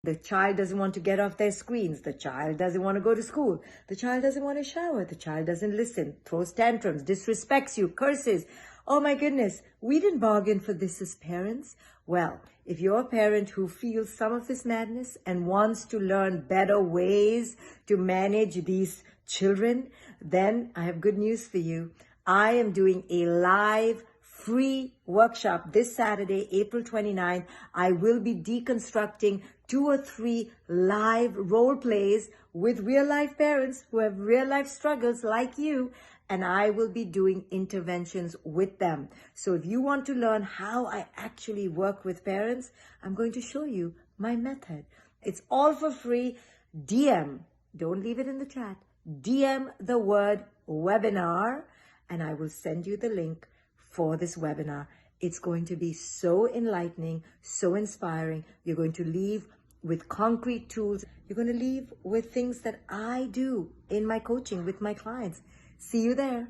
The child doesn't want to get off their screens. The child doesn't want to go to school. The child doesn't want to shower. The child doesn't listen, throws tantrums, disrespects you, curses. Oh my goodness, we didn't bargain for this as parents. Well, if you're a parent who feels some of this madness and wants to learn better ways to manage these children, then I have good news for you. I am doing a live free workshop this Saturday, April 29th. I will be deconstructing 2 or 3 live role plays with real life parents who have real life struggles like you, and I will be doing interventions with them. So if you want to learn how I actually work with parents, I'm going to show you my method. It's all for free. DM, don't leave it in the chat. DM the word webinar and I will send you the link for this webinar. It's going to be so enlightening, so inspiring. You're going to leave with concrete tools. You're going to leave with things that I do in my coaching with my clients. See you there.